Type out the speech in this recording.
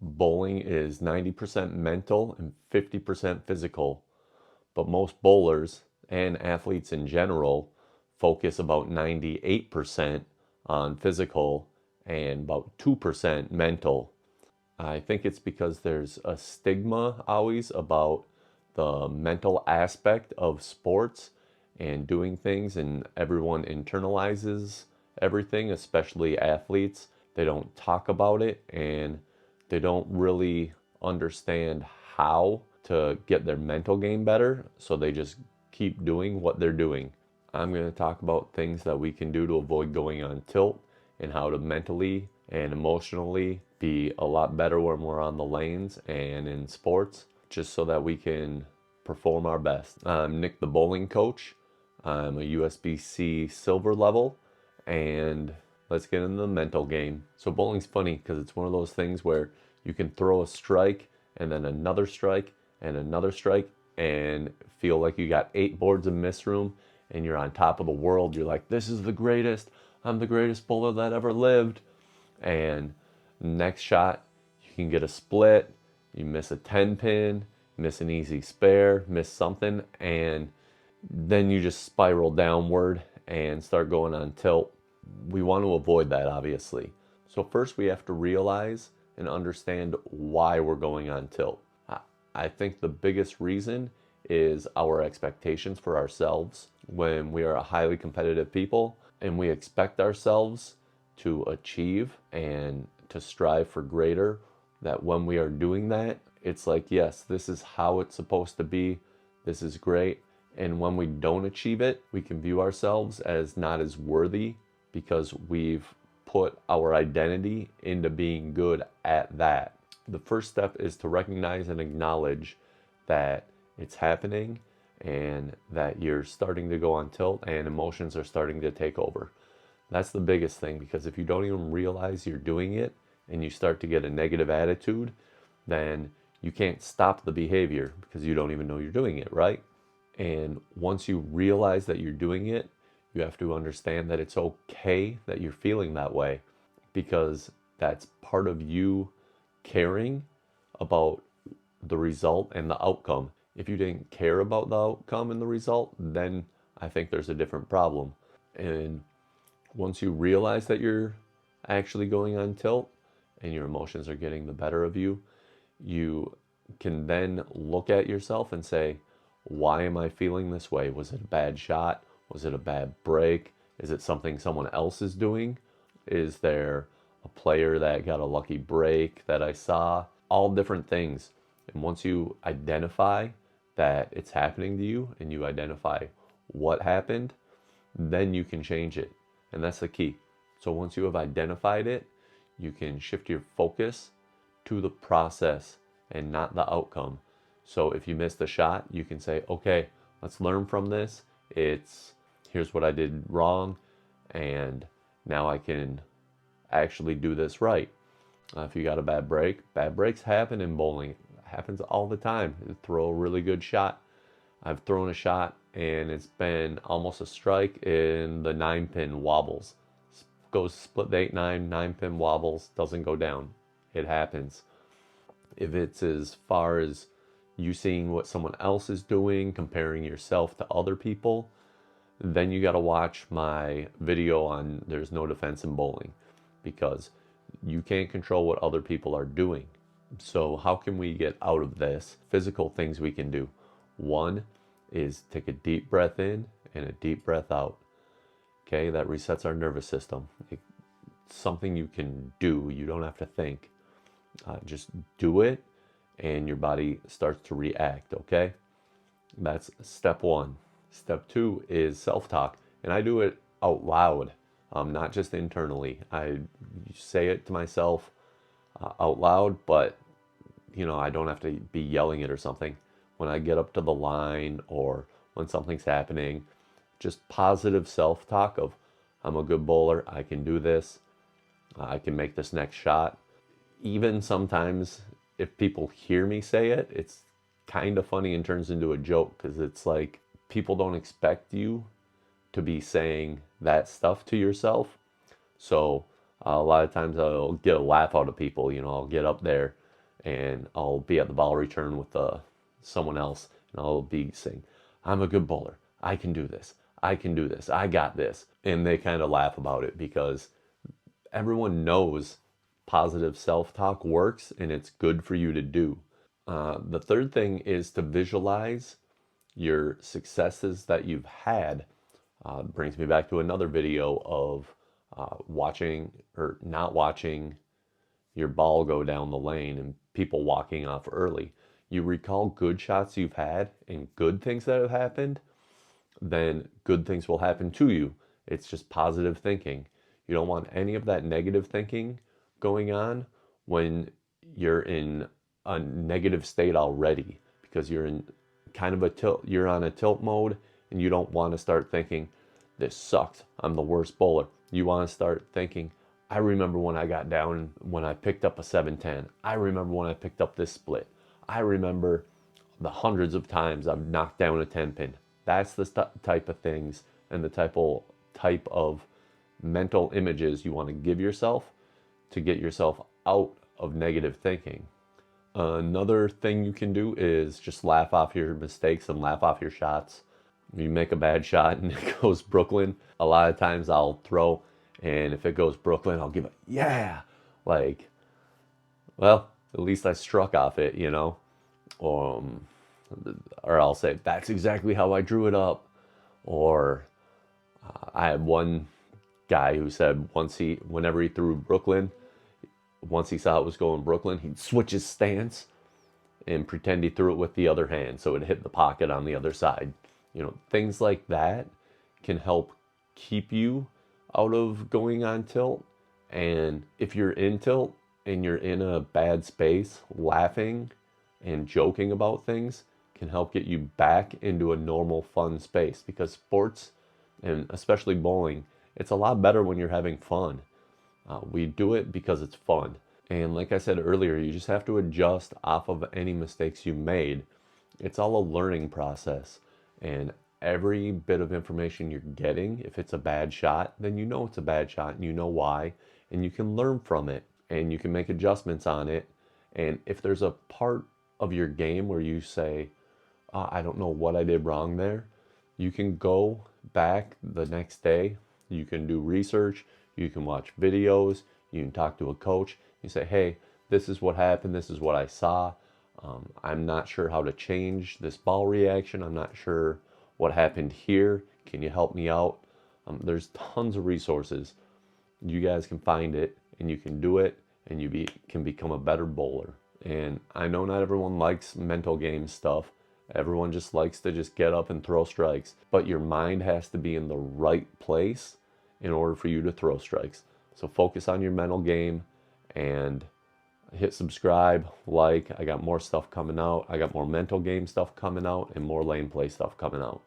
Bowling is 90% mental and 50% physical, but most bowlers and athletes in general focus about 98% on physical and about 2% mental. I think it's because there's a stigma always about the mental aspect of sports and doing things, and everyone internalizes everything, especially athletes. They don't talk about it and they don't really understand how to get their mental game better, so they just keep doing what they're doing. I'm going to talk about things that we can do to avoid going on tilt and how to mentally and emotionally be a lot better when we're on the lanes and in sports, just so that we can perform our best. I'm Nick, the bowling coach. I'm a USBC silver level, and let's get into the mental game. So bowling's funny because it's one of those things where you can throw a strike and then another strike and another strike and feel like you got 8 boards of miss room and you're on top of the world. You're like, this is the greatest. I'm the greatest bowler that ever lived. And next shot, you can get a split, you miss a 10 pin, miss an easy spare, miss something, and then you just spiral downward and start going on tilt. We want to avoid that, obviously. So first we have to realize and understand why we're going on tilt. I think the biggest reason is our expectations for ourselves. When we are a highly competitive people and we expect ourselves to achieve and to strive for greater, that when we are doing that, it's like, yes, this is how it's supposed to be. This is great. And when we don't achieve it, we can view ourselves as not as worthy because we've put our identity into being good at that. The first step is to recognize and acknowledge that it's happening and that you're starting to go on tilt and emotions are starting to take over. That's the biggest thing, because if you don't even realize you're doing it and you start to get a negative attitude, then you can't stop the behavior because you don't even know you're doing it, right? And once you realize that you're doing it, you have to understand that it's okay that you're feeling that way, because that's part of you caring about the result and the outcome. If you didn't care about the outcome and the result, then I think there's a different problem. And once you realize that you're actually going on tilt and your emotions are getting the better of you, you can then look at yourself and say, why am I feeling this way? Was it a bad shot? Was it a bad break? Is it something someone else is doing? Is there a player that got a lucky break that I saw? All different things. And once you identify that it's happening to you and you identify what happened, then you can change it. And that's the key. So once you have identified it, you can shift your focus to the process and not the outcome. So if you missed a shot, you can say, okay, let's learn from this. Here's what I did wrong, and now I can actually do this right. If you got a bad breaks happen in bowling. It happens all the time. You throw a really good shot. I've thrown a shot and it's been almost a strike in the 9-pin wobbles. Goes split the 8-9, 9-pin wobbles, doesn't go down. It happens. If it's as far as you seeing what someone else is doing, comparing yourself to other people, then you got to watch my video on There's No Defense in Bowling, because you can't control what other people are doing. So how can we get out of this? Physical things we can do. One is take a deep breath in and a deep breath out. Okay, that resets our nervous system. It's something you can do. You don't have to think. Just do it and your body starts to react, okay? That's step one. Step two is self-talk. And I do it out loud, not just internally. I say it to myself out loud, but I don't have to be yelling it or something. When I get up to the line or when something's happening, just positive self-talk of, I'm a good bowler, I can do this, I can make this next shot. Even sometimes if people hear me say it, it's kind of funny and turns into a joke, because it's like people don't expect you to be saying that stuff to yourself. So a lot of times I'll get a laugh out of people. I'll get up there and I'll be at the ball return with someone else, and I'll be saying, I'm a good bowler. I can do this. I can do this. I got this. And they kind of laugh about it because everyone knows positive self-talk works and it's good for you to do. The third thing is to visualize your successes that you've had. Brings me back to another video of watching or not watching your ball go down the lane and people walking off early. You recall good shots you've had and good things that have happened, then good things will happen to you. It's just positive thinking. You don't want any of that negative thinking going on when you're in a negative state already, because you're in kind of a tilt, you're on a tilt mode, and you don't want to start thinking, this sucks, I'm the worst bowler. You want to start thinking, I remember when I got down, when I picked up a 710. I remember when I picked up this split. I remember the hundreds of times I've knocked down a 10 pin. That's the type of things and the type of mental images you want to give yourself to get yourself out of negative thinking. Another thing you can do is just laugh off your mistakes and laugh off your shots. You make a bad shot and it goes Brooklyn. A lot of times I'll throw, and if it goes Brooklyn, I'll give it, yeah, like, well, at least I struck off it, you know. Or I'll say, that's exactly how I drew it up. Or I had one guy who said whenever he threw Brooklyn, once he saw it was going Brooklyn, he'd switch his stance and pretend he threw it with the other hand so it hit the pocket on the other side. You know, things like that can help keep you out of going on tilt. And if you're in tilt and you're in a bad space, laughing and joking about things can help get you back into a normal, fun space, because sports, and especially bowling, it's a lot better when you're having fun. We do it because it's fun. And like I said earlier, you just have to adjust off of any mistakes you made. It's all a learning process. And every bit of information you're getting, if it's a bad shot, then you know it's a bad shot and you know why. And you can learn from it and you can make adjustments on it. And if there's a part of your game where you say, I don't know what I did wrong there, you can go back the next day. You can do research. You can watch videos. You can talk to a coach. You say, hey, this is what happened. This is what I saw. I'm not sure how to change this ball reaction. I'm not sure what happened here. Can you help me out? There's tons of resources. You guys can find it and you can do it, and you can become a better bowler. And I know not everyone likes mental game stuff. Everyone just likes to just get up and throw strikes. But your mind has to be in the right place in order for you to throw strikes. So focus on your mental game and hit subscribe, like. I got more stuff coming out. I got more mental game stuff coming out and more lane play stuff coming out.